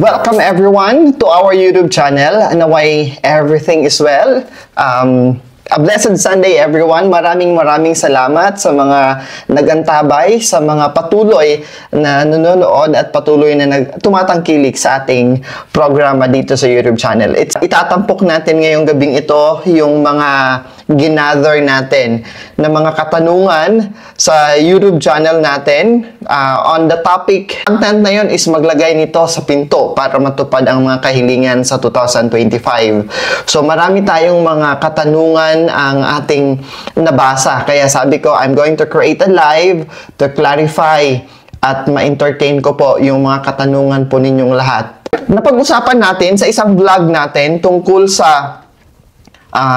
Welcome everyone to our YouTube channel. Naway everything is well. A blessed Sunday everyone. Maraming salamat sa mga nagantabay, sa mga patuloy na nanonood at patuloy na tumatangkilik sa ating programa dito sa YouTube channel. Itatampok natin ngayong gabing ito yung mga ginather natin na mga katanungan sa YouTube channel natin. On the topic, content na yun is maglagay nito sa pinto para matupad ang mga kahilingan sa 2025. So marami tayong mga katanungan ang ating nabasa. Kaya sabi ko, I'm going to create a live to clarify at ma-entertain ko po yung mga katanungan po ninyong lahat. Napag-usapan natin sa isang vlog natin tungkol sa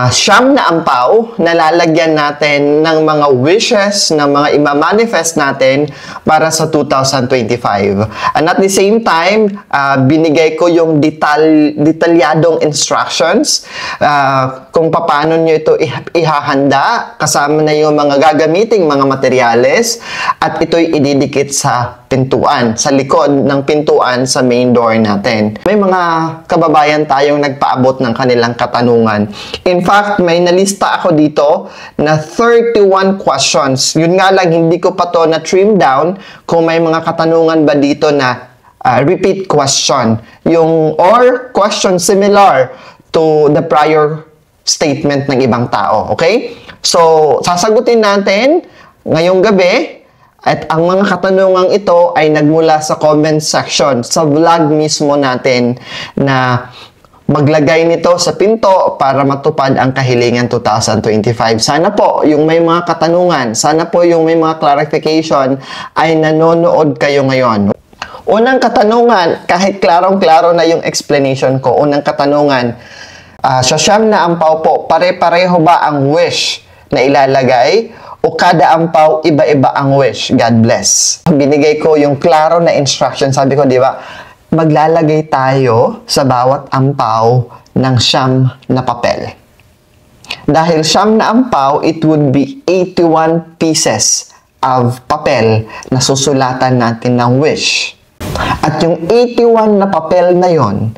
siyam na ampaw na lalagyan natin ng mga wishes, ng mga ima-manifest natin para sa 2025. And at the same time, binigay ko yung detalyadong instructions kung paano nyo ito ihahanda, kasama na yung mga gagamiting mga materyales, at ito'y ididikit sa pintuan, sa likod ng pintuan sa main door natin. May mga kababayan tayong nagpaabot ng kanilang katanungan. In fact, may nalista ako dito na 31 questions. Yun nga lang, hindi ko pa to na trim down kung may mga katanungan ba dito na repeat question. Or question similar to the prior statement ng ibang tao. Okay? So, sasagutin natin ngayong gabi. At ang mga katanungang ito ay nagmula sa comment section, sa vlog mismo natin na maglagay nito sa pinto para matupad ang kahilingan 2025. Sana po yung may mga katanungan, sana po yung may mga clarification ay nanonood kayo ngayon. Unang katanungan, kahit klarong-klaro na yung explanation ko, unang katanungan, sa siyam na ampaw po, pare-pareho ba ang wish na ilalagay? O kada ampaw, iba-iba ang wish. God bless. Binigay ko yung klaro na instruction. Sabi ko, di ba, maglalagay tayo sa bawat ampaw ng siyam na papel. Dahil siyam na ampaw, it would be 81 pieces of papel na susulatan natin ng wish. At yung 81 na papel na yon,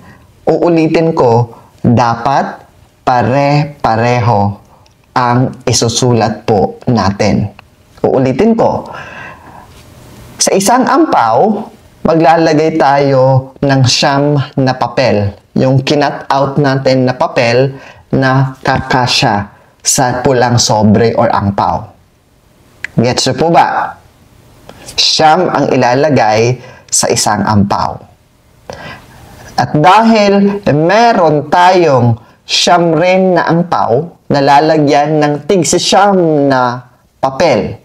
uulitin ko, dapat pare-pareho ang isusulat po natin. Uulitin ko. Sa isang ampaw, maglalagay tayo ng siyam na papel. Yung kinat out natin na papel na kakasya sa pulang sobre or ampaw. Gets nyo po ba? Siyam ang ilalagay sa isang ampaw. At dahil meron tayong siyam rin na ampaw, nalalagyan ng tig-siyam na papel.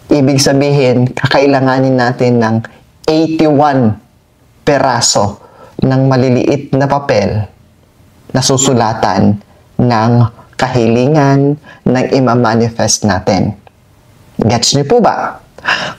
Ibig sabihin, kakailanganin natin ng 81 peraso ng maliliit na papel na susulatan ng kahilingan ng ima-manifest natin. Gets niyo po ba?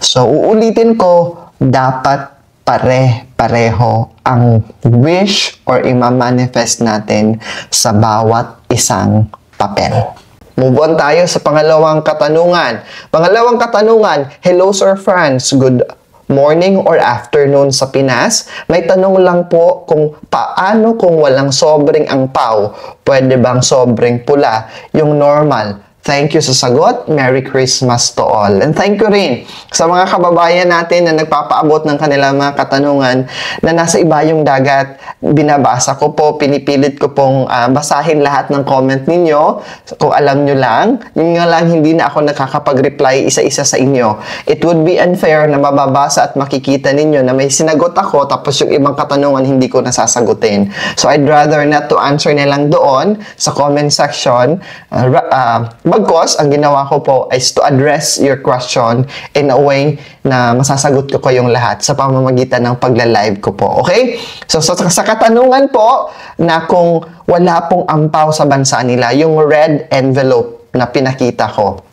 So, uulitin ko, dapat pare-pareho ang wish or ima-manifest natin sa bawat isang papel. Move on tayo sa pangalawang katanungan. Pangalawang katanungan, hello Sir Franz, good morning or afternoon sa Pinas. May tanong lang po kung paano kung walang sobreng angpaw, pwede bang sobreng pula, yung normal? Thank you sa sagot. Merry Christmas to all. And thank you rin sa mga kababayan natin na nagpapaabot ng kanilang mga katanungan na nasa ibayong dagat. Binabasa ko po, pinipilit ko pong basahin lahat ng comment ninyo. Kung alam nyo lang, yun nga lang hindi na ako nakakapag-reply isa-isa sa inyo. It would be unfair na mababasa at makikita ninyo na may sinagot ako tapos yung ibang katanungan hindi ko nasasagutin. So I'd rather not to answer na lang doon sa comment section. Bagkos, ang ginawa ko po is to address your question in a way na masasagot ko kayong lahat sa pamamagitan ng pagla-live ko po. Okay? So, sa katanungan po na kung wala pong ampaw sa bansa nila, yung red envelope na pinakita ko.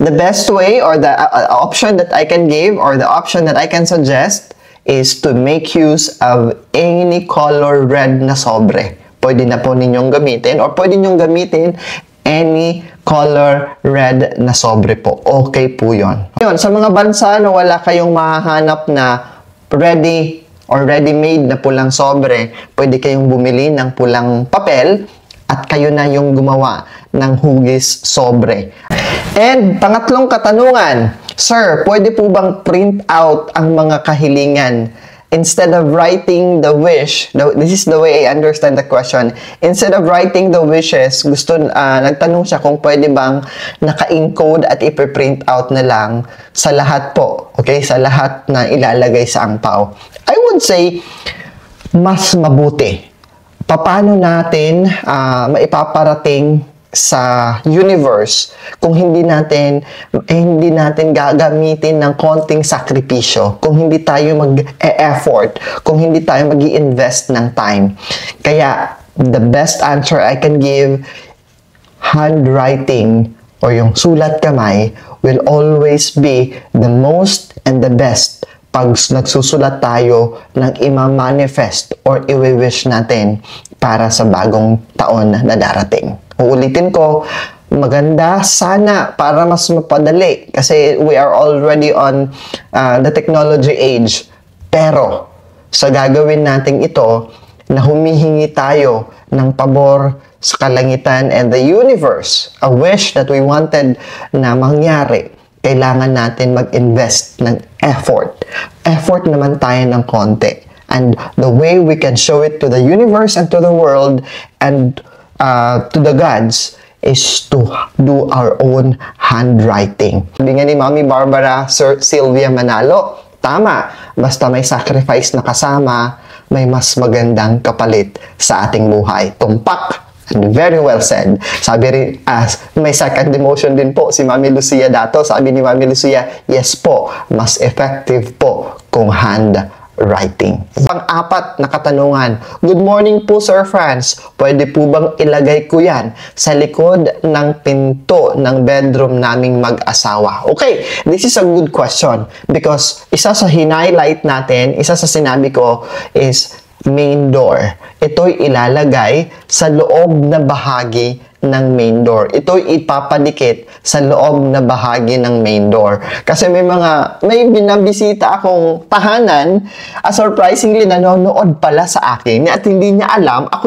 The best way or the option that I can give or the option that I can suggest is to make use of any color red na sobre. Pwede na po ninyong gamitin or pwede ninyong gamitin any color red na sobre po. Okay po yun. Yun, sa mga bansa na wala kayong mahahanap na ready or ready-made na pulang sobre, pwede kayong bumili ng pulang papel at kayo na yung gumawa ng hugis sobre. And pangatlong katanungan, Sir, pwede po bang print out ang mga kahilingan? Instead of writing the wish, this is the way I understand the question. Instead of writing the wishes, nagtanong siya kung pwede bang naka-encode at ipiprint out na lang sa lahat po. Okay? Sa lahat na ilalagay sa angpaw. I would say, mas mabuti. Paano natin maipaparating sa universe kung hindi natin gagamitin ng konting sakripisyo, kung hindi tayo mag-e-effort, kung hindi tayo mag-i-invest ng time. Kaya the best answer I can give, handwriting or yung sulat kamay will always be the most and the best pag nagsusulat tayo ng ima-manifest or i-wish natin para sa bagong taon na darating. Uulitin ko, maganda sana para mas mapadali kasi we are already on the technology age. Pero sa gagawin natin ito, na humihingi tayo ng pabor sa kalangitan and the universe, a wish that we wanted na mangyari, kailangan natin mag-invest ng effort. Effort naman tayo ng konti. And the way we can show it to the universe and to the world and to the gods is to do our own handwriting. Sabi nga ni Mami Barbara Sylvia Manalo, tama, basta may sacrifice na kasama, may mas magandang kapalit sa ating buhay. Tumpak! And very well said. Sabi rin, may second demotion din po si Mami Lucia Dato. Sabi ni Mami Lucia, yes po, mas effective po kung handwriting. Pang-apat na katanungan, good morning po Sir Franz, pwede po bang ilagay ko yan sa likod ng pinto ng bedroom naming mag-asawa? Okay, this is a good question because isa sa hinighlight natin, isa sa sinabi ko is main door. Ito'y ilalagay sa loob na bahagi ng main door. Ito'y ipapadikit sa loob na bahagi ng main door. Kasi may binabisita akong tahanan, surprisingly nanonood pala sa akin at hindi niya alam, ako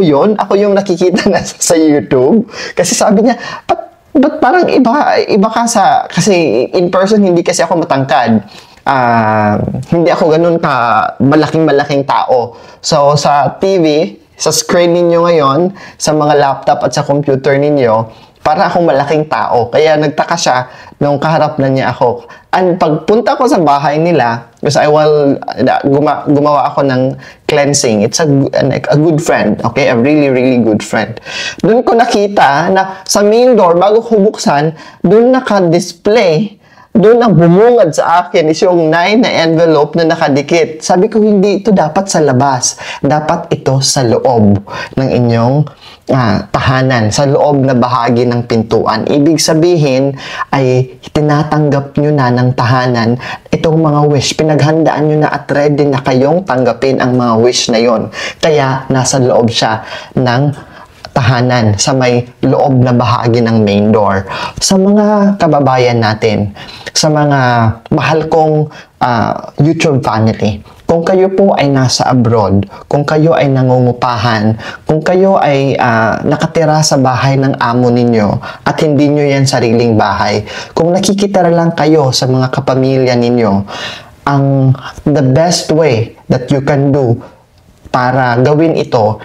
yung nakikita na sa YouTube. Kasi sabi niya, ba't parang iba ka sa, kasi in person hindi kasi ako matangkad. Hindi ako ganun ka malaking tao. So, sa TV, sa screen ninyo ngayon, sa mga laptop at sa computer ninyo, para akong malaking tao. Kaya nagtaka siya nung kaharap na niya ako. And pagpunta ko sa bahay nila, because gumawa ako ng cleansing. It's a good friend, okay? A really, really good friend. Doon ko nakita na sa main door, bago ko buksan, doon naka-display, doon ang bumungad sa akin is yung 9 na envelope na nakadikit. Sabi ko, hindi ito dapat sa labas. Dapat ito sa loob ng inyong tahanan, sa loob na bahagi ng pintuan. Ibig sabihin ay tinatanggap nyo na ng tahanan itong mga wish. Pinaghandaan nyo na at ready na kayong tanggapin ang mga wish na yon. Kaya nasa loob siya ng tahanan sa may loob na bahagi ng main door. Sa mga kababayan natin, sa mga mahal kong YouTube family, kung kayo po ay nasa abroad, kung kayo ay nangungupahan, kung kayo ay nakatira sa bahay ng amo ninyo at hindi nyo yan sariling bahay, kung nakikita lang kayo sa mga kapamilya ninyo, the best way that you can do para gawin ito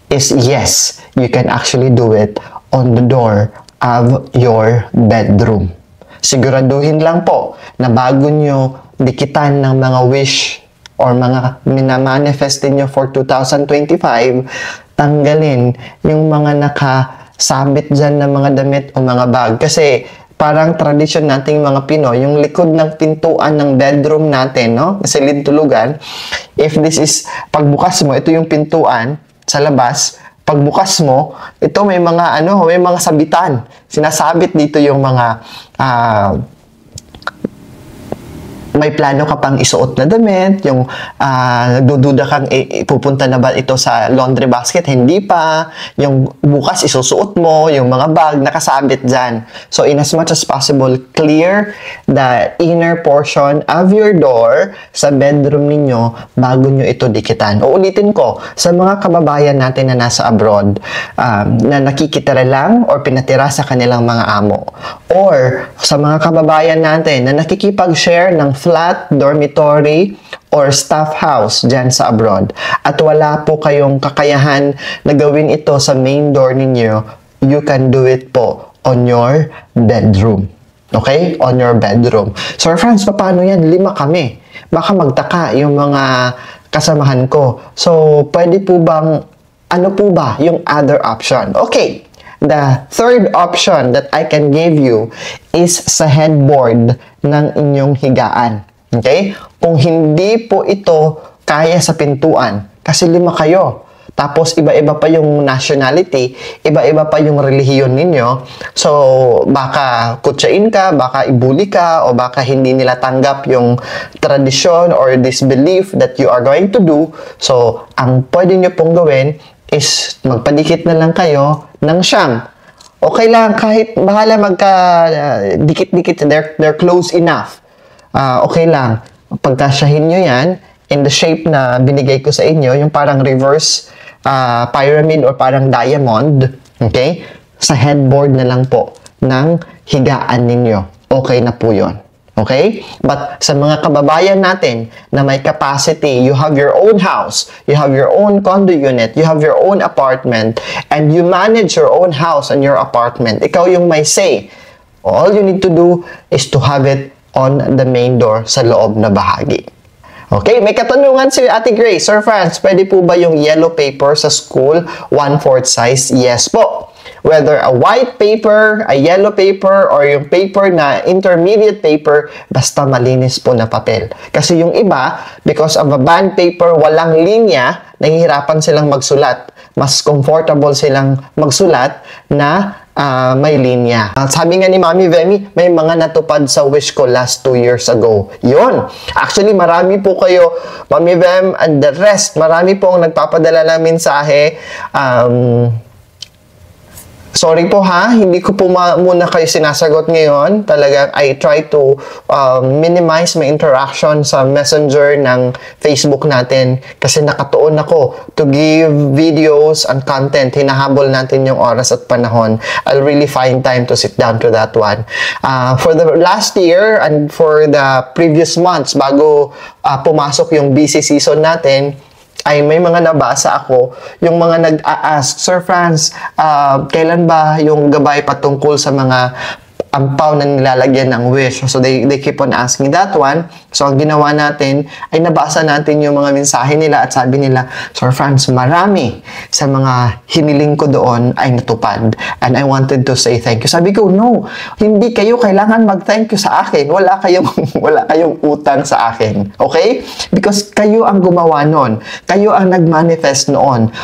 is yes, you can actually do it on the door of your bedroom. Siguraduhin lang po na bago nyo dikitan ng mga wish or mga minamanifest nyo for 2025, tanggalin yung mga nakasabit dyan na mga damit o mga bag. Kasi parang tradisyon nating mga Pinoy, yung likod ng pintuan ng bedroom natin, no? Sa lintulugan, if this is, pagbukas mo, ito yung pintuan, sa labas, pagbukas mo, ito may mga may mga sabitan. Sinasabit dito yung mga may plano ka pang isuot na damit, yung nagdududa kang pupunta na ba ito sa laundry basket, hindi pa, yung bukas isusuot mo, yung mga bag nakasabit dyan. So in as much as possible, clear the inner portion of your door sa bedroom ninyo bago nyo ito dikitan. Uulitin ko, sa mga kababayan natin na nasa abroad, na nakikitira lang or pinatira sa kanilang mga amo, or sa mga kababayan natin na nakikipag-share ng flat, dormitory, or staff house dyan sa abroad, at wala po kayong kakayahan na gawin ito sa main door ninyo, you can do it po on your bedroom. Okay? On your bedroom. Sir Franz, paano yan? 5 kami. Baka magtaka yung mga kasamahan ko. So, pwede po bang, ano po ba yung other option? Okay. The third option that I can give you is sa headboard ng inyong higaan. Okay? Kung hindi po ito kaya sa pintuan, kasi 5 kayo, tapos iba-iba pa yung nationality, iba-iba pa yung relihiyon ninyo, so baka kutsain ka, baka ibuli ka, o baka hindi nila tanggap yung tradisyon or this belief that you are going to do. So, ang pwede nyo pong gawin is magpadikit na lang kayo ng siyang. Okay lang, kahit bahala dikit-dikit, they're close enough. Okay lang. Pagkasyahin nyo yan, in the shape na binigay ko sa inyo, yung parang reverse pyramid or parang diamond, okay? Sa headboard na lang po ng higaan ninyo. Okay na po yun. Okay? But sa mga kababayan natin na may capacity, you have your own house, you have your own condo unit, you have your own apartment, and you manage your own house and your apartment. Ikaw yung may say. All you need to do is to have it on the main door sa loob na bahagi. Okay? May katanungan si Ate Grace. Sir Franz, pwede po ba yung yellow paper sa school 1/4 size? Yes po. Whether a white paper, a yellow paper, or yung paper na intermediate paper, basta malinis po na papel. Kasi yung iba, because of a bond paper, walang linya, nahihirapan silang magsulat. Mas comfortable silang magsulat na may linya. Sabi nga ni Mami Vemi, may mga natupad sa wish ko last 2 years ago. Yun. Actually, marami po kayo, Mami Vem and the rest, marami po ang nagpapadala ng mensahe. Sorry po ha, hindi ko po muna kayo sinasagot ngayon. Talagang I try to minimize my interaction sa messenger ng Facebook natin kasi nakatuon ako to give videos and content. Hinahabol natin yung oras at panahon. I'll really find time to sit down to that one. For the last year and for the previous months bago pumasok yung busy season natin, ay may mga nabasa ako, yung mga nag-a-ask, Sir Franz, kailan ba yung gabay patungkol sa mga ampaw na nilalagyan ng wish? So they keep on asking that one. So ang ginawa natin ay nabasa natin yung mga mensahe nila at sabi nila, Sir Franz, marami sa mga hiniling ko doon ay natupad. And I wanted to say thank you. Sabi ko, no, hindi kayo kailangan mag-thank you sa akin. Wala kayong utang sa akin. Okay? Because kayo ang gumawa noon. Kayo ang nag-manifest noon.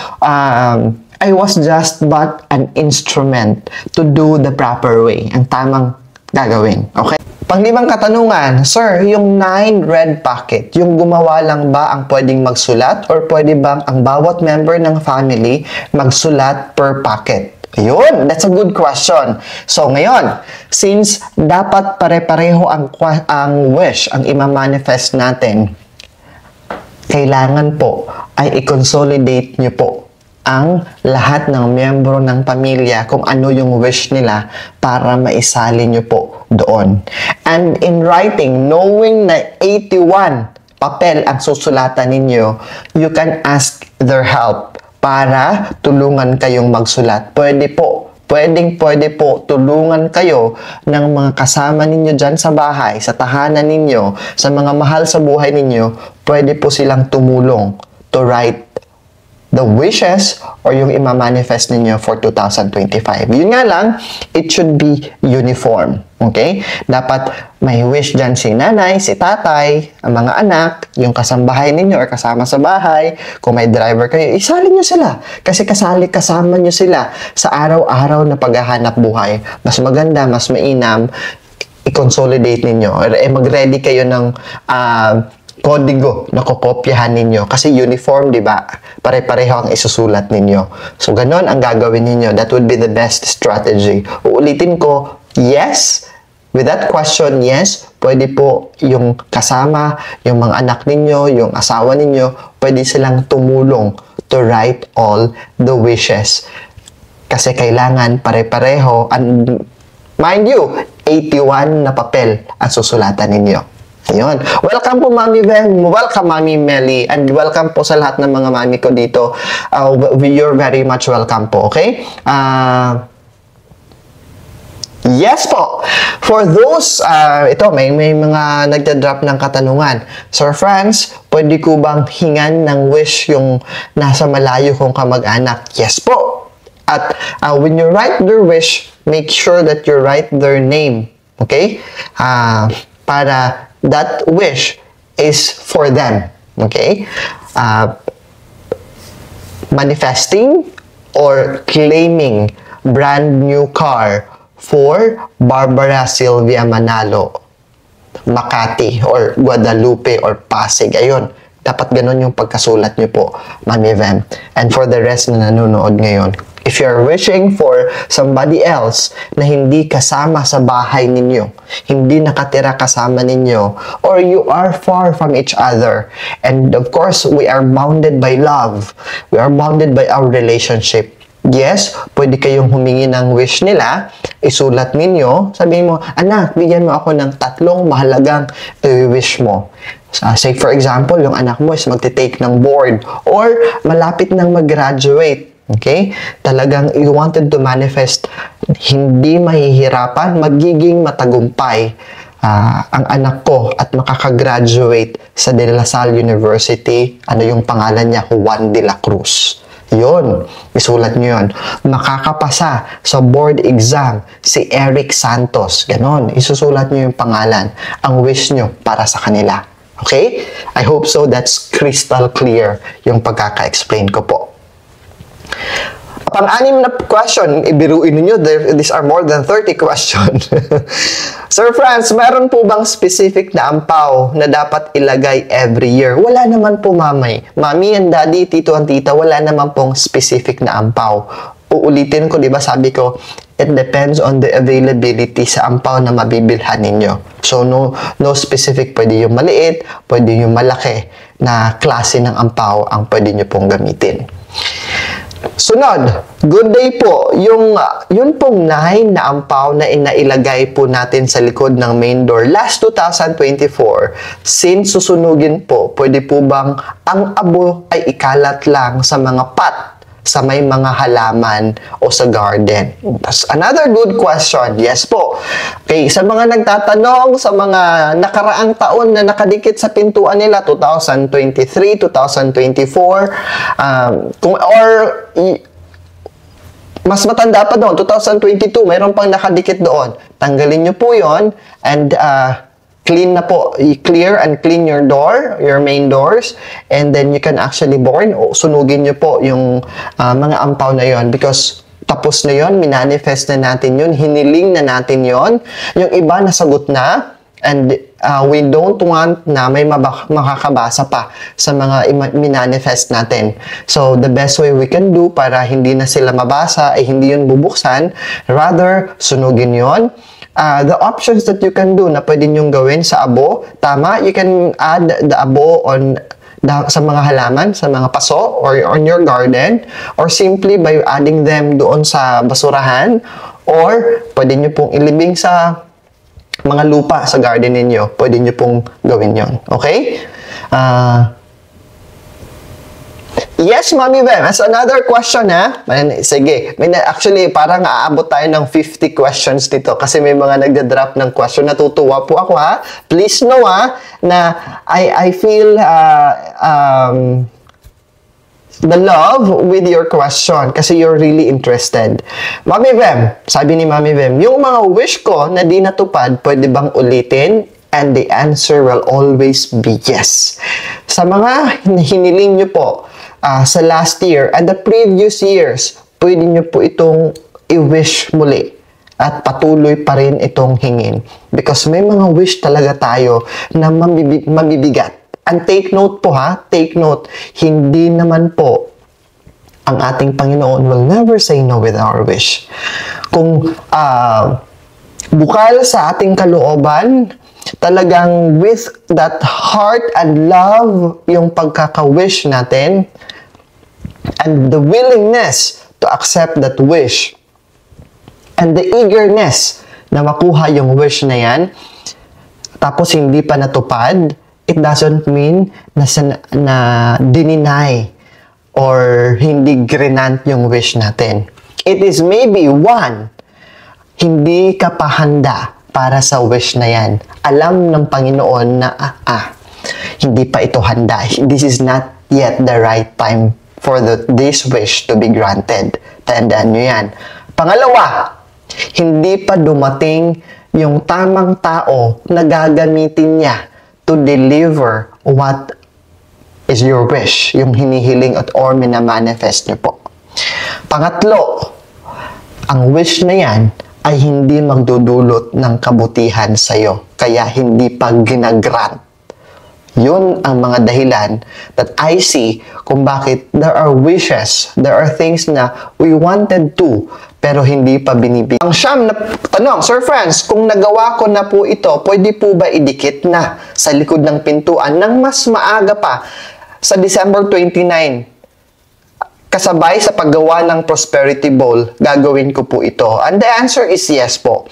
I was just but an instrument to do the proper way, ang tamang gagawin. Okay? Pang-5 katanungan, Sir, yung 9 red packet, yung gumawa lang ba ang pwedeng magsulat or pwede bang ang bawat member ng family magsulat per packet? Ayun, that's a good question. So ngayon, since dapat pare-pareho ang wish, ang ima-manifest natin, kailangan po ay i-consolidate nyo po ang lahat ng miyembro ng pamilya kung ano yung wish nila para maisali nyo po doon. And in writing, knowing na 81 papel ang susulatan ninyo, you can ask their help para tulungan kayong magsulat. Pwede po, pwede po tulungan kayo ng mga kasama ninyo dyan sa bahay, sa tahanan ninyo, sa mga mahal sa buhay ninyo, pwede po silang tumulong to write the wishes or yung ima-manifest ninyo for 2025. Yun nga lang, it should be uniform. Okay? Dapat may wish dyan si nanay, si tatay, ang mga anak, yung kasambahay ninyo or kasama sa bahay. Kung may driver kayo, isali nyo sila. Kasi kasama nyo sila sa araw-araw na paghahanap buhay. Mas maganda, mas mainam, i-consolidate ninyo or mag-ready kayo ng kodigo na kokopyahan ninyo kasi uniform, di ba? Pare-pareho ang isusulat ninyo. So ganon ang gagawin ninyo. That would be the best strategy. Uulitin ko, yes. With that question, yes, pwede po yung kasama, yung mga anak ninyo, yung asawa ninyo, pwede silang tumulong to write all the wishes. Kasi kailangan pare-pareho, and mind you, 81 na papel ang susulatan ninyo. Ayun. Welcome po, Mami Ven. Welcome, Mami Melly. And welcome po sa lahat ng mga mami ko dito. You're very much welcome po, okay? Yes po. For those, ito, may mga nagda-drop ng katanungan. Sir Franz, pwede ko bang hingan ng wish yung nasa malayo kong kamag-anak? Yes po. At when you write their wish, make sure that you write their name. Okay? Para that wish is for them. Okay? Manifesting or claiming brand new car for Barbara Sylvia Manalo, Makati, or Guadalupe, or Pasig. Ayun. Dapat ganun yung pagkasulat nyo po, Mami Vem. And for the rest na nanonood ngayon, if you're wishing for somebody else na hindi kasama sa bahay ninyo, hindi nakatira kasama ninyo, or you are far from each other, and of course, we are bounded by love, we are bounded by our relationship. Yes, pwede kayong humingi ng wish nila, isulat ninyo, sabihin mo, anak, bigyan mo ako ng 3 mahalagang wish mo. Say for example, yung anak mo is magte-take ng board or malapit nang mag-graduate. Okay? Talagang you wanted to manifest, hindi mahihirapan, magiging matagumpay ang anak ko at makakagraduate sa De La Salle University. Ano yung pangalan niya? Juan de la Cruz. Yun. Isulat nyo yun. Makakapasa sa board exam si Eric Santos. Ganon. Isusulat nyo yung pangalan. Ang wish nyo para sa kanila. Okay? I hope so. That's crystal clear yung pagkaka-explain ko po. Pang-anim na question, ibiruin ninyo, these are more than 30 questions. Sir Franz, meron po bang specific na ampaw na dapat ilagay every year? Wala naman po, Mami and Daddy, Tito and Tita, wala naman pong specific na ampaw. Uulitin ko, di ba, sabi ko, it depends on the availability sa ampaw na mabibilhan ninyo. So, no specific, pwede yung maliit, pwede yung malaki na klase ng ampaw ang pwede nyo pong gamitin. Sunod, good day po. Yun pong 9 na ampaw na inailagay po natin sa likod ng main door last 2024, since susunugin po, pwede po bang ang abo ay ikalat lang sa mga pot sa may mga halaman o sa garden? That's another good question. Yes po. Okay, sa mga nagtatanong sa mga nakaraang taon na nakadikit sa pintuan nila, 2023, 2024, mas matanda pa doon, 2022, mayroon pang nakadikit doon. Tanggalin nyo po yon and clean na po, clear and clean your door, your main doors, and then you can actually burn o sunugin nyo po yung mga ampaw na yon because tapos na yon, minanifest na natin yon, hiniling na natin yon, yung iba nasagot na, and we don't want na may makakabasa pa sa mga minanifest natin. So, the best way we can do para hindi na sila mabasa ay hindi yun bubuksan, rather sunugin yon. The options that you can do na pwede nyong gawin sa abo, tama, you can add the abo sa mga halaman, sa mga paso, or on your garden, or simply by adding them doon sa basurahan, or pwede nyo pong ilibing sa mga lupa sa garden ninyo. Pwede nyo pong gawin yon. Okay? Yes, Mami Bem. As another question, ha? Sige. Actually, parang aabot tayo ng 50 questions dito kasi may mga nagda-drop ng question. Natutuwa po ako, ha? Please know, ha, na I feel the love with your question kasi you're really interested. Mami Bem, sabi ni Mami Bem, yung mga wish ko na di natupad, pwede bang ulitin? And the answer will always be yes. Sa mga hiniling nyo po, sa last year and the previous years, pwede nyo po itong i-wish muli. at patuloy pa rin itong hingin. Because may mga wish talaga tayo na mabibigat. And take note po ha, take note, hindi naman po ang ating Panginoon will never say no with our wish. Kung bukal sa ating kalooban, talagang with that heart and love, yung pagkaka-wish natin, and the willingness to accept that wish, and the eagerness na makuha yung wish na yan, tapos hindi pa natupad, it doesn't mean na dininay or hindi grinant yung wish natin. It is maybe one, hindi ka pa handa para sa wish na yan. Alam ng Panginoon na, hindi pa ito handa. This is not yet the right time for this wish to be granted. Tandaan nyo yan. Pangalawa, hindi pa dumating yung tamang tao na gagamitin niya to deliver what is your wish, yung hinihiling or minamanifest nyo po. Pangatlo, ang wish na yan ay hindi magdudulot ng kabutihan sa'yo, kaya hindi pa ginagrant. Yun ang mga dahilan that I see kung bakit there are wishes, there are things na we wanted to, pero hindi pa binibigay. Ang siyam na tanong, Sir Franz, kung nagawa ko na po ito, pwede po ba idikit na sa likod ng pintuan nang mas maaga pa sa December 29? Kasabay sa paggawa ng Prosperity Bowl, gagawin ko po ito. And the answer is yes po.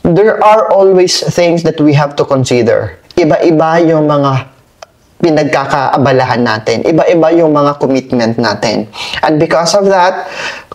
There are always things that we have to consider. Iba-iba yung mga pinagkakaabalahan natin. Iba-iba yung mga commitment natin. And because of that,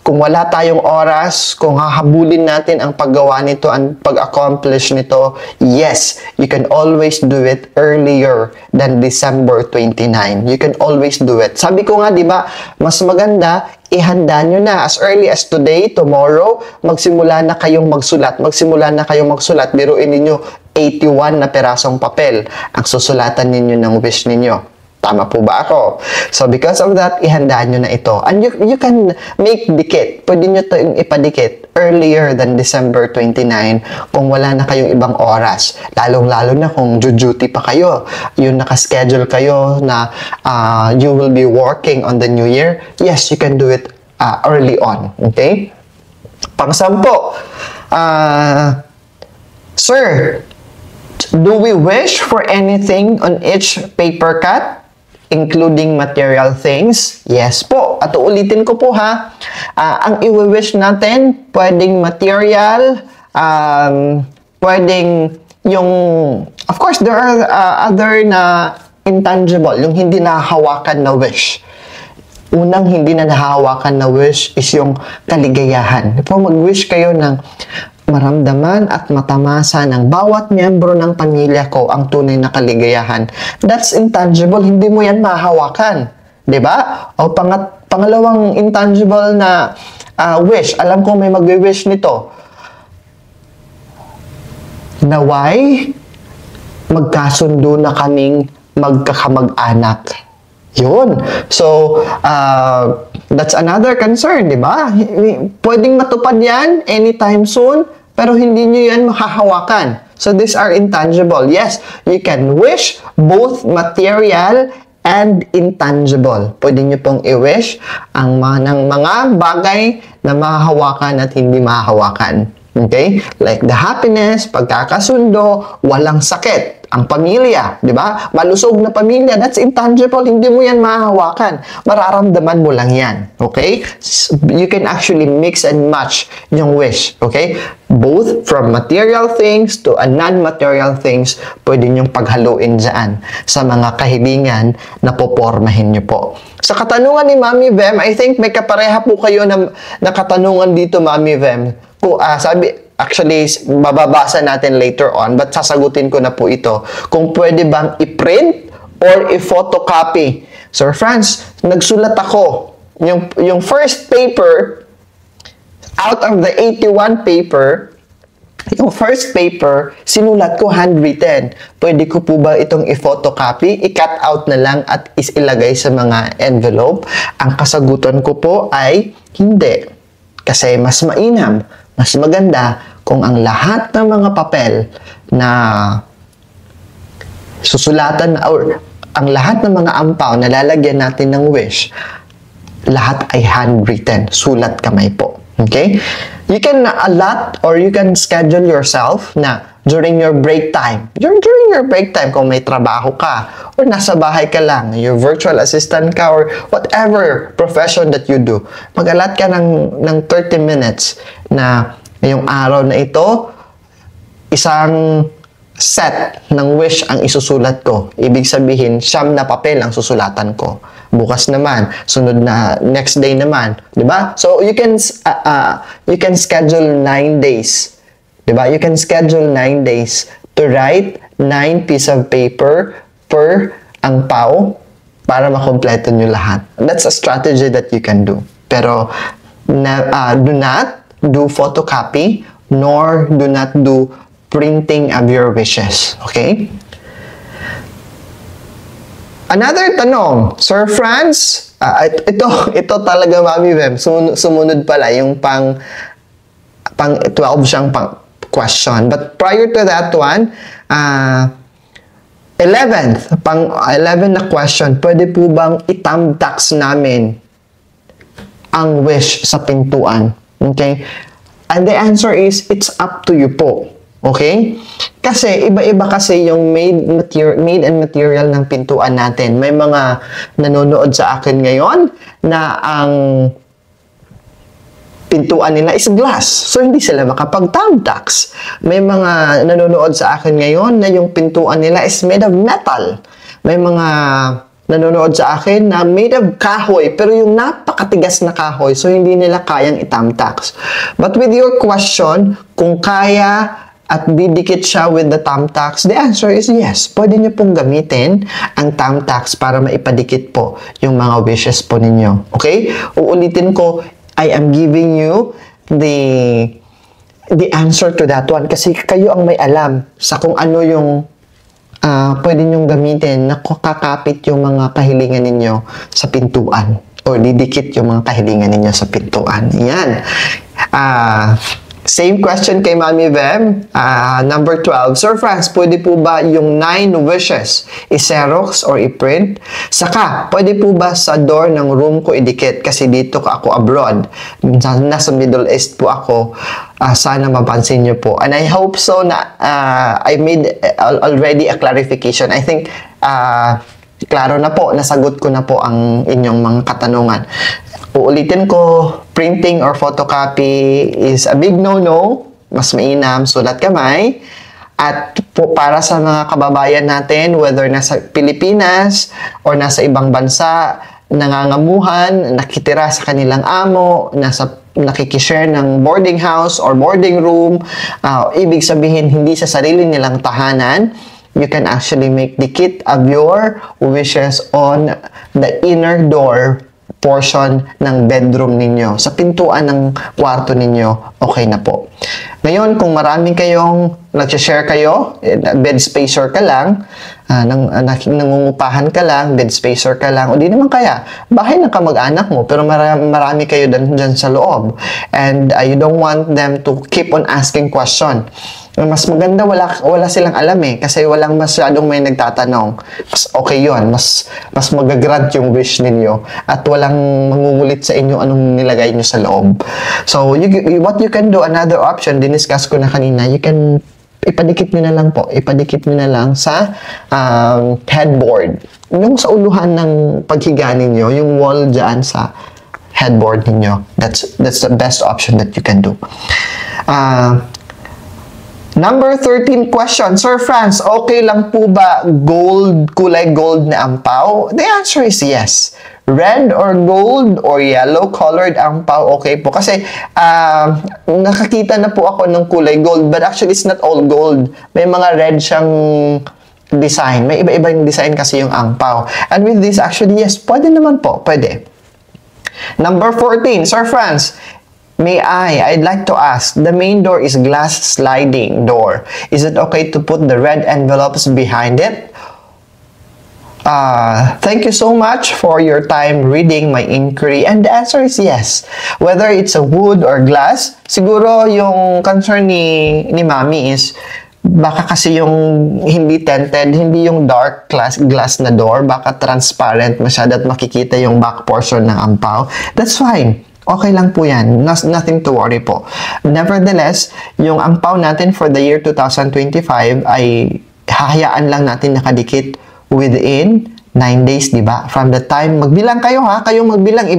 kung wala tayong oras, kung hahabulin natin ang paggawa nito and pag-accomplish nito, yes, you can always do it earlier than December 29. You can always do it. Sabi ko nga, di ba, mas maganda, ihanda nyo na as early as today, tomorrow, magsimula na kayong magsulat. Magsimula na kayong magsulat. Biruin ninyo 81 na perasong papel ang susulatan ninyo ng wish ninyo. Tama po ba ako? So, because of that, ihandaan nyo na ito. And you can make dikit. Pwede nyo ito ipadikit earlier than December 29 kung wala na kayong ibang oras. Lalong-lalo na kung duty pa kayo. Yung nakaschedule kayo na you will be working on the new year. Yes, you can do it early on. Okay? Pang-sampo. Sir, do we wish for anything on each paper cut? Including material things? Yes po. At ulitin ko po ha, ang i-wish natin, pwedeng material, pwedeng yung, of course, there are other na intangible, yung hindi nahahawakan na wish. Unang hindi na nahahawakan na wish is yung kaligayahan. Kung mag-wish kayo ng maramdaman at matamasa ng bawat miyembro ng pamilya ko ang tunay na kaligayahan. That's intangible, hindi mo yan mahahawakan. Diba? O pangalawang intangible na wish, alam ko may mag-wish nito. Naway, magkasundo na kaming magkakamag-anak. Yun. So, that's another concern, di ba? Pwedeng matupad yan anytime soon, pero hindi nyo yan mahahawakan. So, these are intangible. Yes, you can wish both material and intangible. Pwede nyo pong i-wish ang mga bagay na mahahawakan at hindi mahahawakan. Okay? Like the happiness, pagkakasundo, walang sakit. Ang pamilya, di ba? Malusog na pamilya, that's intangible. Hindi mo yan mahahawakan. Mararamdaman mo lang yan. Okay? You can actually mix and match yung wish. Okay? Both from material things to non-material things, pwede nyong paghaluin dyan sa mga kahilingan na popormahin nyo po. Sa katanungan ni Mami Vem, I think may kapareha po kayo na katanungan dito, Mami Vem. Actually, mababasa natin later on, but sasagutin ko na po ito. Kung pwede bang i-print or i-photocopy. Sir Franz, nagsulat ako. Yung first paper, out of the 81 paper, yung first paper, sinulat ko handwritten. Pwede ko po ba itong i-photocopy, i-cut out na lang at ilagay sa mga envelope? Ang kasagutan ko po ay hindi. Kasi mas mainam, mas maganda kung ang lahat ng mga papel na susulatan or ang lahat ng mga ampaw na lalagyan natin ng wish, lahat ay handwritten, sulat kamay po. Okay? You can allot or you can schedule yourself na during your break time. During your break time, kung may trabaho ka or nasa bahay ka lang, your virtual assistant ka or whatever profession that you do, mag-allot ka ng 30 minutes na yung araw na ito, isang set ng wish ang isusulat ko. Ibig sabihin, 9 na papel ang susulatan ko. Bukas naman, sunod na next day naman, 'di ba? So you can schedule 9 days. 'Di ba? You can schedule 9 days to write 9 piece of paper per angpaw para makompleto nyo lahat. That's a strategy that you can do. Pero do not do photocopy nor do not do printing of your wishes. Okay? Another tanong, Sir Franz, ito talaga, Mami Bem, sumunod pala yung pang 12 siyang question. But prior to that one, 11th na question, pwede po bang itamtax namin ang wish sa pintuan? Okay? And the answer is, it's up to you po. Okay? Kasi iba-iba kasi yung made and material ng pintuan natin. May mga nanonood sa akin ngayon na ang pintuan nila is glass. So, hindi sila makapag-tamtax. May mga nanonood sa akin ngayon na yung pintuan nila is made of metal. May mga nanonood sa akin na made of kahoy, pero yung napakatigas na kahoy, so hindi nila kayang itamtax. But with your question, kung kaya at didikit siya with the tamtax, the answer is yes. Pwede nyo pong gamitin ang tamtax para maipadikit po yung mga wishes po ninyo. Okay? Uulitin ko, I am giving you the answer to that one kasi kayo ang may alam sa kung ano yung pwede nyong gamitin na kakapit yung mga kahilingan ninyo sa pintuan o didikit yung mga kahilingan ninyo sa pintuan. Yan. Same question kay Mami Vem. Number 12. Sir Franz, pwede po ba yung 9 wishes i-xerox or i-print? Saka, pwede po ba sa door ng room ko idikit? Kasi dito ako abroad. Nasa Middle East po ako. Sana mapansin nyo po. And I hope so na I made already a clarification. I think klaro na po, nasagot ko na po ang inyong mga katanungan. Uulitin ko, printing or photocopy is a big no-no. Mas mainam, sulat kamay. At po, para sa mga kababayan natin, whether nasa Pilipinas or nasa ibang bansa, nangangamuhan, nakitira sa kanilang amo, nakikishare ng boarding house or boarding room, ibig sabihin hindi sa sarili nilang tahanan, you can actually make dikit of your wishes on the inner door portion ng bedroom ninyo. Sa pintuan ng kwarto ninyo, okay na po. Ngayon, kung maraming kayong nag-share kayo, bed spacer ka lang, nangungupahan ka lang, bed spacer ka lang, o di naman kaya, bahay ng kamag-anak mo, pero marami kayo dyan sa loob. And you don't want them to keep on asking question. Mas maganda wala silang alam kasi walang masyadong may nagtatanong. Mas okay yun, mas magagrant yung wish ninyo at walang mangungulit sa inyo anong nilagay nyo sa loob. So, what you can do, another option, diniscuss ko na kanina, you can ipadikit nyo na lang po. Ipadikit nyo na lang sa headboard. Yung sa uluhan ng paghiga ninyo, yung wall dyan sa headboard ninyo. That's the best option that you can do. Number 13 question, Sir Franz, okay lang po ba kulay gold na ampaw? The answer is yes. Red or gold or yellow colored ampaw, okay po. Kasi nakakita na po ako ng kulay gold, but actually it's not all gold. May mga red siyang design. May iba-iba yung design kasi yung ampaw. And with this, actually, yes, pwede naman po. Pwede. Number 14, Sir Franz, I'd like to ask, the main door is glass sliding door. Is it okay to put the red envelopes behind it? Thank you so much for your time reading my inquiry. And the answer is yes. Whether it's a wood or glass, siguro yung concern ni Mami is baka kasi yung hindi tinted, hindi yung dark glass na door, baka transparent masyado at makikita yung back portion ng ampaw. That's fine. Okay lang po yan. Nothing to worry po. Nevertheless, yung ampaw natin for the year 2025 ay hahayaan lang natin nakadikit within 9 days, di ba? From the time, magbilang kayo ha, kayong magbilang,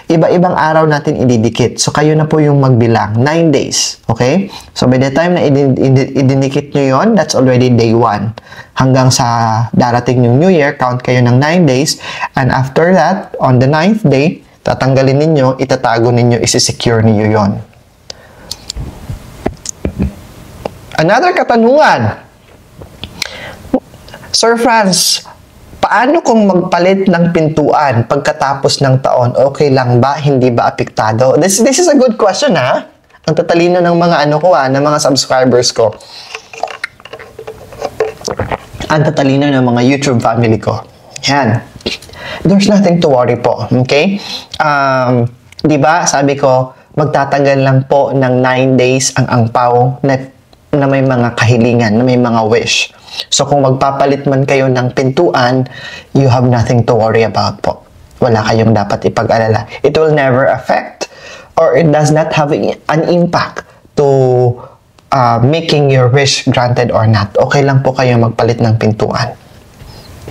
iba-ibang araw natin ididikit. So, kayo na po yung magbilang, 9 days, okay? So, by the time na ididikit nyo yon, that's already day 1. Hanggang sa darating yung New Year, count kayo ng 9 days, and after that, on the 9th day, tatanggalin ninyo, itatago ninyo, isi-secure ninyo yon. Another katanungan, Sir Franz, paano kung magpalit ng pintuan pagkatapos ng taon? Okay lang ba? Hindi ba apektado? This is a good question, ha? Ang tatalino ng mga ng mga subscribers ko. Ang tatalino ng mga YouTube family ko. Yan. There's nothing to worry po. Okay? Di ba, sabi ko, magtatagal lang po ng 9 days ang angpaw na may mga kahilingan, na may mga wish. So, kung magpapalit man kayo ng pintuan, you have nothing to worry about po. Wala kayong dapat ipag-alala. It will never affect or it does not have an impact to making your wish granted or not. Okay lang po kayo magpalit ng pintuan.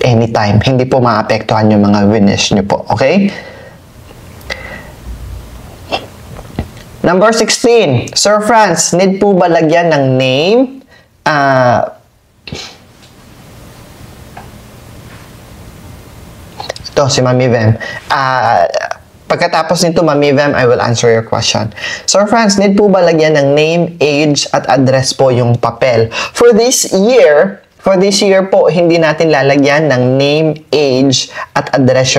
Anytime. Hindi po maapektuhan yung mga wish nyo po. Okay? Number 16. Sir Franz, need po ba lagyan ng name? Ito, si Mami Vem. Pagkatapos nito, Mami Vem, I will answer your question. Sir Franz, need po ba lagyan ng name, age, at address po yung papel? For this year po, hindi natin lalagyan ng name, age, at address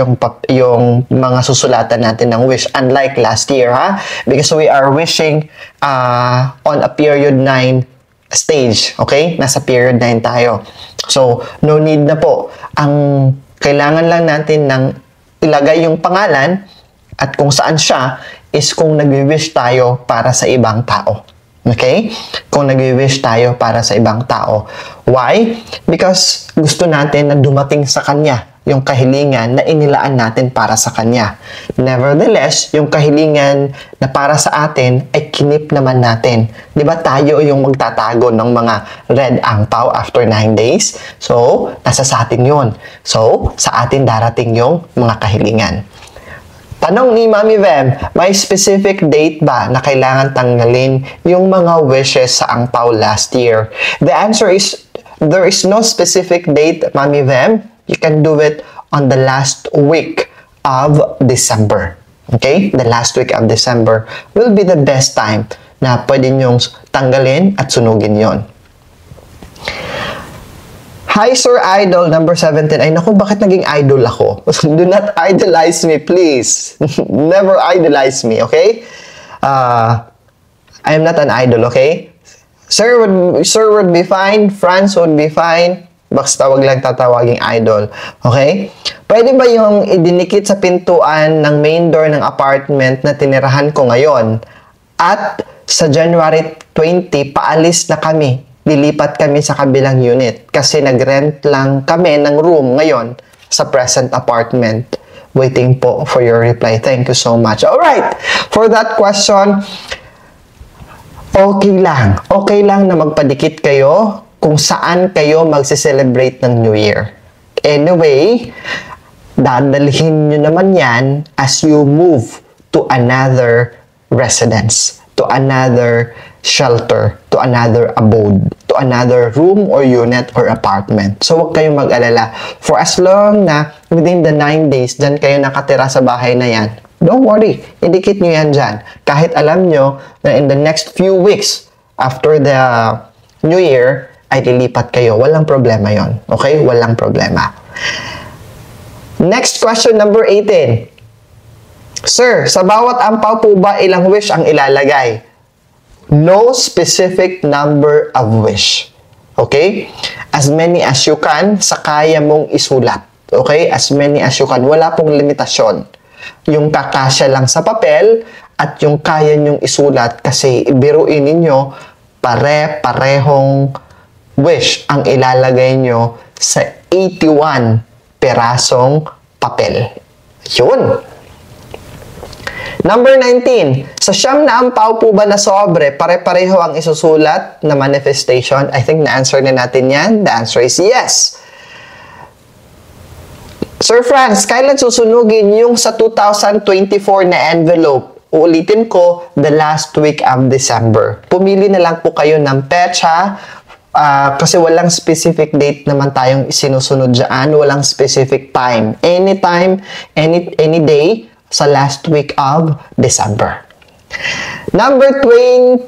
yung mga susulatan natin ng wish. Unlike last year, ha? Because we are wishing on a period 9 stage. Okay? Nasa period 9 tayo. So, no need na po. Ang kailangan lang natin ng ilagay yung pangalan at kung saan siya is kung nag-wish tayo para sa ibang tao. Okay? Kung nag-wish tayo para sa ibang tao. Why? Because gusto natin na dumating sa kanya yung kahilingan na inilaan natin para sa kanya. Nevertheless, yung kahilingan na para sa atin ay kinip naman natin. Di ba tayo yung magtatago ng mga red angpaw after 9 days? So, nasa sa atin yun. So, sa atin darating yung mga kahilingan. Tanong ni Mami Vem, may specific date ba na kailangan tanggalin yung mga wishes sa angpaw last year? The answer is, there is no specific date, Mami Vem. You can do it on the last week of December. Okay? The last week of December will be the best time na pwede nyong tanggalin at sunugin yon. Hi, Sir Idol, number 17. Ay, naku, bakit naging idol ako? Do not idolize me, please. Never idolize me, okay? I am not an idol, okay? Sir would be fine. Franz would be fine. Basta wag lang tatawaging idol. Okay? Pwede ba yung idinikit sa pintuan ng main door ng apartment na tinirahan ko ngayon? At sa January 20, paalis na kami. Lilipat kami sa kabilang unit. Kasi nag-rent lang kami ng room ngayon sa present apartment. Waiting po for your reply. Thank you so much. Alright! For that question, okay lang. Okay lang na magpadikit kayo kung saan kayo magse-celebrate ng New Year. Anyway, dadalhin nyo naman yan as you move to another residence, to another shelter, to another abode, to another room or unit or apartment. So, huwag kayong mag-alala. For as long na within the 9 days, dyan kayo nakatira sa bahay na yan, don't worry, indikit nyo yan dyan. Kahit alam nyo na in the next few weeks after the New Year, ay lilipat kayo. Walang problema yon. Okay? Walang problema. Next question, number 18. Sir, sa bawat ampaw po ba ilang wish ang ilalagay? No specific number of wish. Okay? As many as you can sa kaya mong isulat. Okay? As many as you can. Wala pong limitasyon. Yung kakasya lang sa papel at yung kaya nyong isulat kasi biruin ninyo pare-parehong wish ang ilalagay nyo sa 81 perasong papel. Yun. Number 19. Sa siyam na ampaw po ba na sobre, pare-pareho ang isusulat na manifestation? I think na-answer na natin yan. The answer is yes. Sir Franz, kailan susunugin yung sa 2024 na envelope? Uulitin ko, the last week of December. Pumili na lang po kayo ng petsa, kasi walang specific date naman tayong sinusunod dyan. Walang specific time. Anytime, any day, sa last week of December. Number 21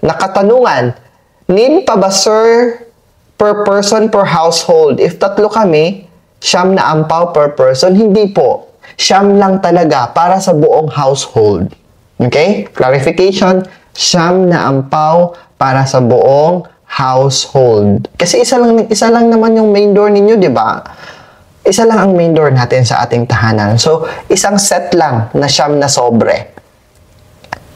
na katanungan, need pa ba, sir, per person per household? If tatlo kami, siyam na ampaw per person, hindi po. Siyam lang talaga para sa buong household. Okay? Clarification, siyam na ampaw para sa buong household. Kasi isa lang naman yung main door ninyo, di ba? Isa lang ang main door natin sa ating tahanan. So, isang set lang na siyam na sobre.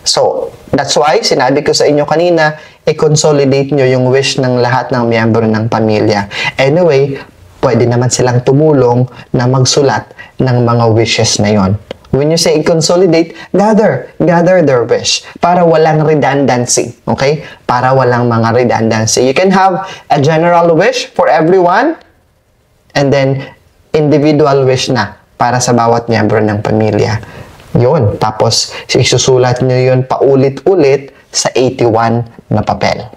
So, that's why, sinabi ko sa inyo kanina, i-consolidate nyo yung wish ng lahat ng miyembro ng pamilya. Anyway, pwede naman silang tumulong na magsulat ng mga wishes na yon. When you say i-consolidate, gather their wish para walang redundancy. Okay? Para walang mga redundancy. You can have a general wish for everyone and then individual wish na para sa bawat miyembro ng pamilya. Yun. Tapos, isusulat nyo yun paulit-ulit sa 81 na papel.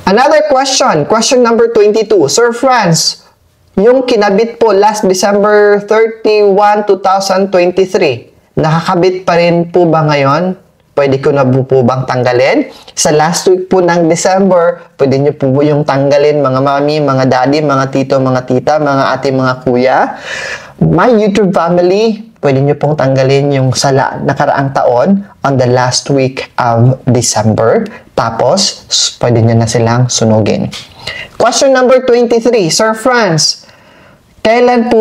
Another question. Question number 22. Sir Franz, yung kinabit po last December 31, 2023, nakakabit pa rin po ba ngayon? Pwede ko na po bang tanggalin? Sa last week po ng December, pwede nyo po yung tanggalin, mga mami, mga daddy, mga tito, mga tita, mga ate, mga kuya. My YouTube family, pwede nyo pong tanggalin yung sa nakaraang taon on the last week of December. Tapos, pwede nyo na silang sunugin. Question number 23. Sir Franz, kailangan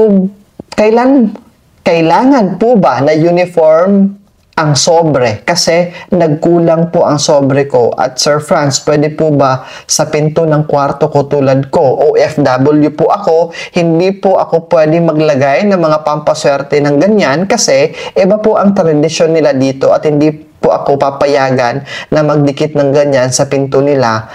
po ba na uniform ang sobre? Kasi nagkulang po ang sobre ko. At Sir Franz, pwede po ba sa pinto ng kwarto ko tulad ko? OFW po ako, hindi po ako pwede maglagay ng mga pampaswerte ng ganyan kasi iba po ang tradisyon nila dito at hindi po ako papayagan na magdikit ng ganyan sa pinto nila.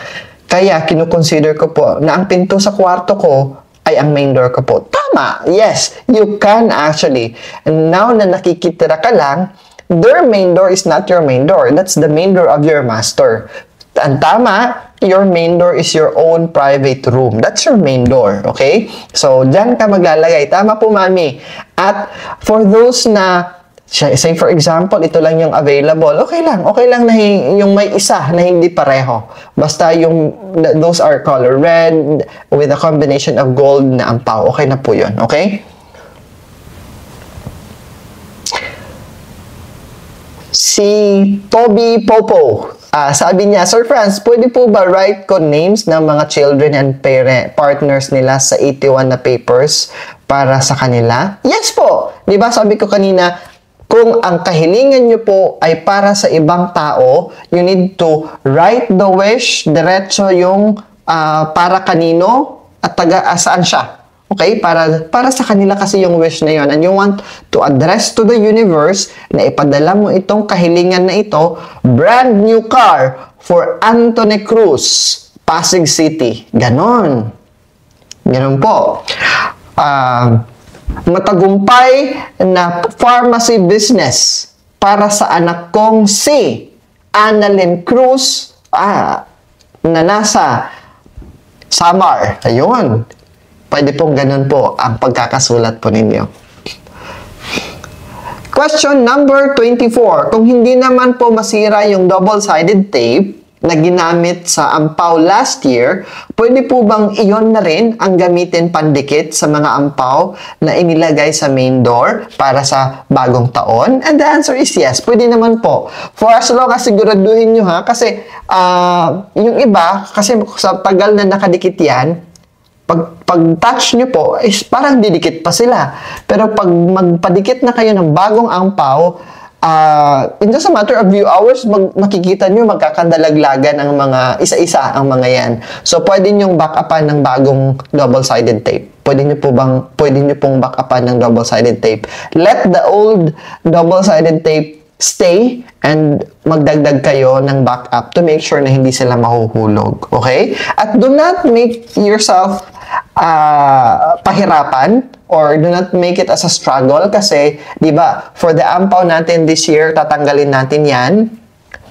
Kaya kinukonsider ko po na ang pinto sa kwarto ko ay ang main door ko po. Tama! Yes, you can actually. And now na nakikitira ka lang, their main door is not your main door. That's the main door of your master. Ang tama, your main door is your own private room. That's your main door, okay? So, dyan ka maglalagay. Tama po, mami. At for those na, say for example, ito lang yung available, okay lang na yung may isa na hindi pareho. Basta yung, those are color red with a combination of gold na ampaw. Okay na po yun, okay? Si Toby Popo, sabi niya, Sir Franz, pwede po ba write ko names ng mga children and partners nila sa 81 na papers para sa kanila? Yes po! Diba sabi ko kanina, kung ang kahilingan nyo po ay para sa ibang tao, you need to write the wish, diretso yung para kanino at saan siya. Okay? Para sa kanila kasi yung wish na yun. And you want to address to the universe na ipadala mo itong kahilingan na ito, brand new car for Anthony Cruz, Pasig City. Ganon. Ganon po. Matagumpay na pharmacy business para sa anak kong si Annalyn Cruz na nasa Samar. Ayun. Pwede pong ganun po ang pagkakasulat po ninyo. Question number 24. Kung hindi naman po masira yung double-sided tape, na ginamit sa ampaw last year, pwede po bang iyon na rin ang gamitin pandikit sa mga ampaw na inilagay sa main door para sa bagong taon? And the answer is yes, pwede naman po. For as long as siguraduhin nyo ha, kasi yung iba, kasi sa tagal na nakadikit yan, pag touch nyo po, is parang didikit pa sila. Pero pag magpadikit na kayo ng bagong ampaw, in just a matter of few hours, makikita nyo, magkakandalaglagan ang mga, isa-isa ang mga yan. So, pwede nyo back-upan ng bagong double-sided tape. Pwede nyo pong back-upan ng double-sided tape. Let the old double-sided tape stay and magdagdag kayo ng backup to make sure na hindi sila mahuhulog. Okay? At do not make yourself pahirapan or do not make it as a struggle kasi, di ba, for the ampaw natin this year, tatanggalin natin yan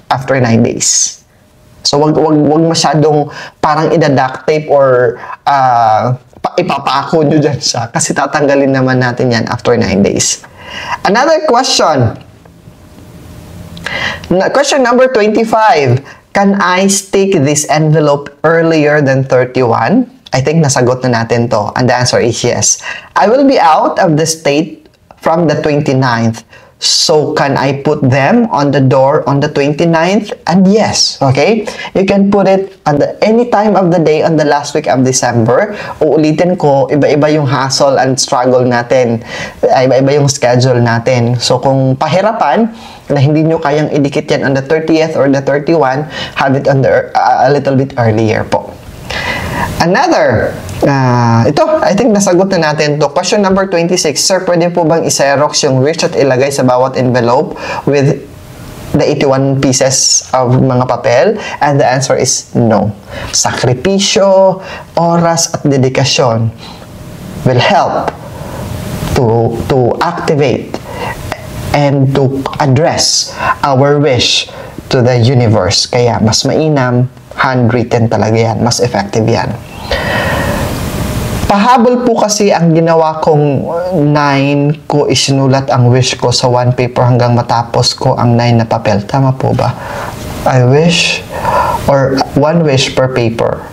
after 9 days. So, wag masyadong parang ida-duct tape or ipapako nyo dyan siya kasi tatanggalin naman natin yan after 9 days. Another question. Question number 25. Can I stick this envelope earlier than 31? I think nasagot na natin to. And the answer is yes. I will be out of the state from the 29th. So, can I put them on the door on the 29th? And yes, okay? You can put it at any time of the day on the last week of December. Uulitin ko, iba-iba yung hassle and struggle natin. Iba-iba yung schedule natin. So, kung pahirapan, na hindi nyo kayang idikit yan on the 30th or the 31, have it on the, a little bit earlier po. Another, ito, I think nasagot na natin to. Question number 26. Sir, pwede po bang i-xerox yung wish at ilagay sa bawat envelope with the 81 pieces of mga papel? And the answer is no. Sakripisyo, oras at dedikasyon will help to activate and to address our wish to the universe. Kaya mas mainam, handwritten talaga yan. Mas effective yan. Pahabol po kasi ang ginawa kong 9 ko, isinulat ang wish ko sa 1 paper hanggang matapos ko ang 9 na papel. Tama po ba? I wish or 1 wish per paper.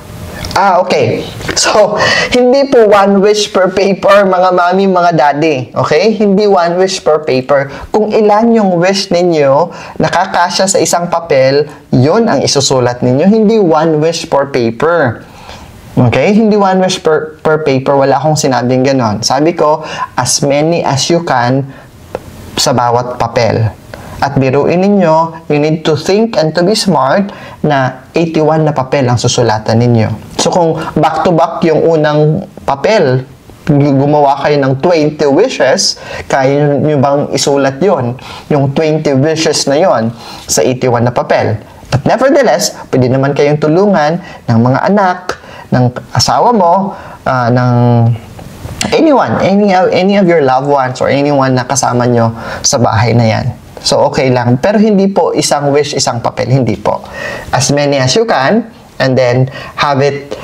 Okay. So, hindi po 1 wish per paper, mga mami, mga daddy. Okay? Hindi 1 wish per paper. Kung ilan yung wish ninyo, nakakasya sa isang papel, yun ang isusulat ninyo. Hindi 1 wish per paper. Okay? Hindi 1 wish per paper. Wala akong sinabing ganon. Sabi ko, as many as you can sa bawat papel. At biruin ninyo, you need to think and to be smart na 81 na papel ang susulatan ninyo. So, kung back-to-back yung unang papel, gumawa kayo ng 20 wishes, kaya nyo bang isulat yon, yung 20 wishes na yon sa 81 na papel? But nevertheless, pwede naman kayong tulungan ng mga anak, ng asawa mo, ng anyone, any of your loved ones or anyone na kasama nyo sa bahay na yan. So, okay lang. Pero hindi po isang wish, isang papel. Hindi po. As many as you can, and then have it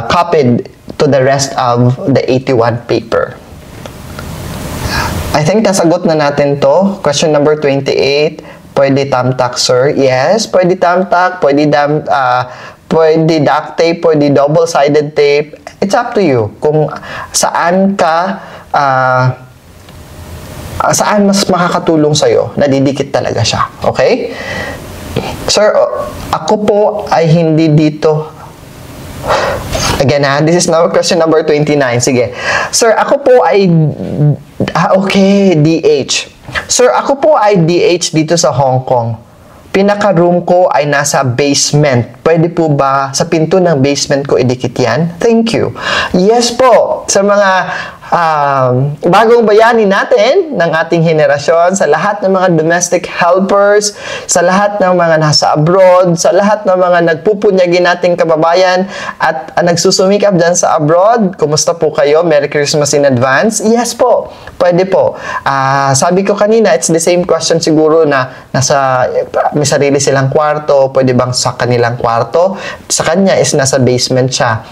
copied to the rest of the 81 paper. I think nasagot na natin to. Question number 28. Pwede thumbtack, sir? Yes, pwede thumbtack, pwede duct tape, pwede double-sided tape. It's up to you. Kung saan ka saan mas makakatulong sa'yo, nadidikit talaga siya. Okay? Sir, ako po ay hindi dito. Again this is now question number 29. Sige. Sir, ako po ay okay, DH. Sir, ako po ay DH dito sa Hong Kong. Pinaka-room ko ay nasa basement. Pwede po ba sa pinto ng basement ko idikit yan? Thank you. Yes po. Sa mga bagong bayani natin ng ating henerasyon, sa lahat ng mga domestic helpers, sa lahat ng mga nasa abroad, sa lahat ng mga nagpupunyagi nating kababayan at nagsusumikap dyan sa abroad, kumusta po kayo? Merry Christmas in advance? Yes po, pwede po. Sabi ko kanina, it's the same question siguro na may sarili silang kwarto, pwede bang sa kanilang kwarto? Sa kanya is nasa basement siya.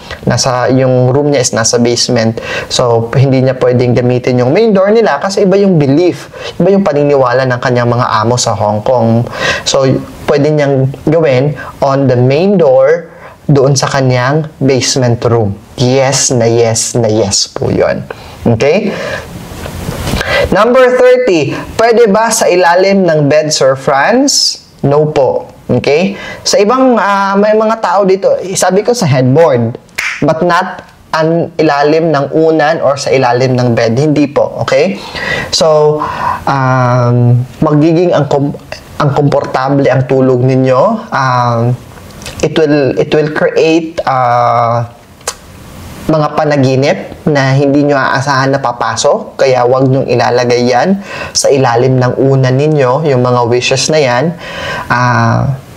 Yung room niya is nasa basement. So, hindi niya pwedeng gamitin yung main door nila kasi iba yung belief, iba yung paniniwala ng kanyang mga amo sa Hong Kong. So, pwede niyang gawin on the main door doon sa kanyang basement room. Yes na yes na yes po yun. Okay? Number 30, pwede ba sa ilalim ng bed, Sir Franz? No po. Okay? Sa ibang, may mga tao dito, sabi ko sa headboard, but not ang ilalim ng unan or sa ilalim ng bed. Hindi po. Okay? So, magiging ang komportable ang tulog ninyo. It will create mga panaginip na hindi nyo aasahan na papasok. Kaya wag nyong ilalagay yan sa ilalim ng unan ninyo, yung mga wishes na yan.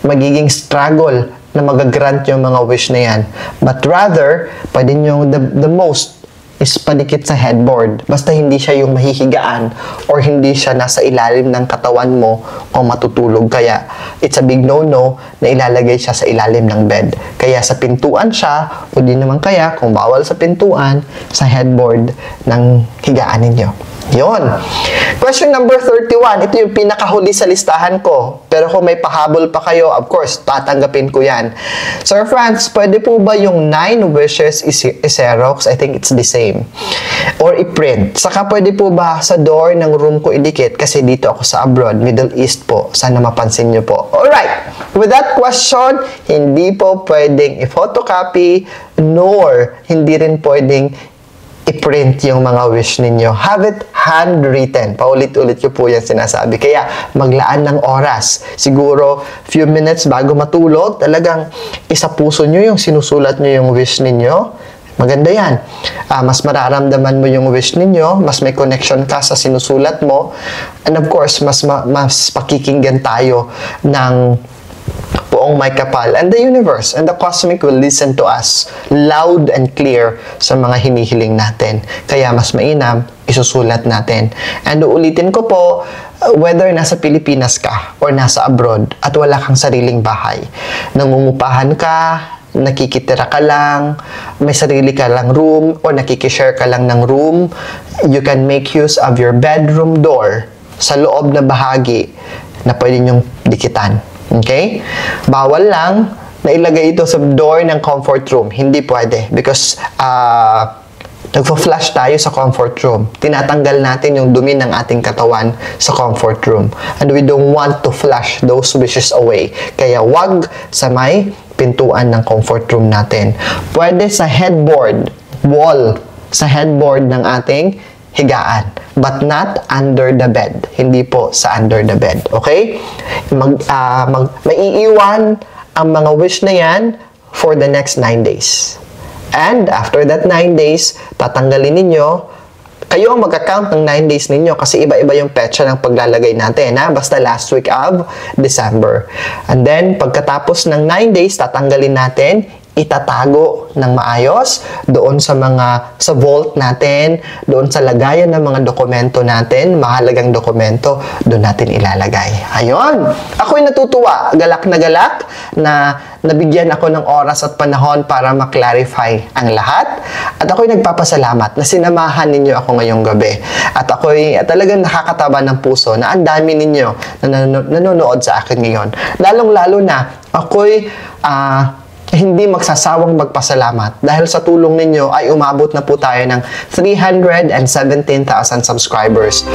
Magiging struggle na magagrant yung mga wish na yan. But rather, pwede nyo, the most is padikit sa headboard. Basta hindi siya yung mahihigaan or hindi siya nasa ilalim ng katawan mo o matutulog. Kaya, it's a big no-no na ilalagay siya sa ilalim ng bed. Kaya sa pintuan siya, o di naman kaya, kung bawal sa pintuan, sa headboard ng higaan ninyo. Yun. Question number 31. Ito yung pinakahuli sa listahan ko. Pero kung may pahabol pa kayo, of course, tatanggapin ko yan. Sir Franz, pwede po ba yung 9 wishes i-xerox? I think it's the same. Or i-print. Saka pwede po ba sa door ng room ko idikit? Kasi dito ako sa abroad, Middle East po. Sana mapansin nyo po. Alright. With that question, hindi po pwedeng i-photocopy, nor hindi rin pwedeng i-print yung mga wish ninyo. Have it handwritten. Paulit-ulit ko po yan sinasabi. Kaya, maglaan ng oras. Siguro, few minutes bago matulog, talagang isa puso nyo yung sinusulat nyo yung wish ninyo. Maganda yan. Mas mararamdaman mo yung wish ninyo, mas may connection ka sa sinusulat mo, and of course, mas pakikinggan tayo ng buong may kapal, and the universe and the cosmic will listen to us loud and clear sa mga hinihiling natin. Kaya mas mainam, isusulat natin. And uulitin ko po, whether nasa Pilipinas ka or nasa abroad at wala kang sariling bahay, nangungupahan ka, nakikitira ka lang, may sarili ka lang room, or nakikishare ka lang ng room, you can make use of your bedroom door sa loob na bahagi na pwede nyong dikitan. Okay? Bawal lang na ilagay ito sa door ng comfort room. Hindi pwede because nagpa-flush tayo sa comfort room. Tinatanggal natin yung dumi ng ating katawan sa comfort room. And we don't want to flush those wishes away. Kaya wag sa may pintuan ng comfort room natin. Pwede sa headboard, wall, sa headboard ng ating higaan, but not under the bed. Hindi po sa under the bed. Okay? Maiiwan ang mga wish na yan for the next 9 days. And after that 9 days, tatanggalin ninyo, kayo ang mag-account ng 9 days ninyo kasi iba-iba yung petsa ng paglalagay natin. Basta last week of December. And then, pagkatapos ng 9 days, tatanggalin natin, itatago ng maayos doon sa vault natin, doon sa lagayan ng mga dokumento natin, mahalagang dokumento, doon natin ilalagay. Ayun! Ako'y natutuwa, galak na nabigyan ako ng oras at panahon para ma-clarify ang lahat. At ako'y nagpapasalamat na sinamahan ninyo ako ngayong gabi. At ako'y talagang nakakataba ng puso na ang dami ninyo na nanonood sa akin ngayon. Lalong-lalo na ako'y hindi magsasawang magpasalamat dahil sa tulong ninyo ay umabot na po tayo ng 317,000 subscribers.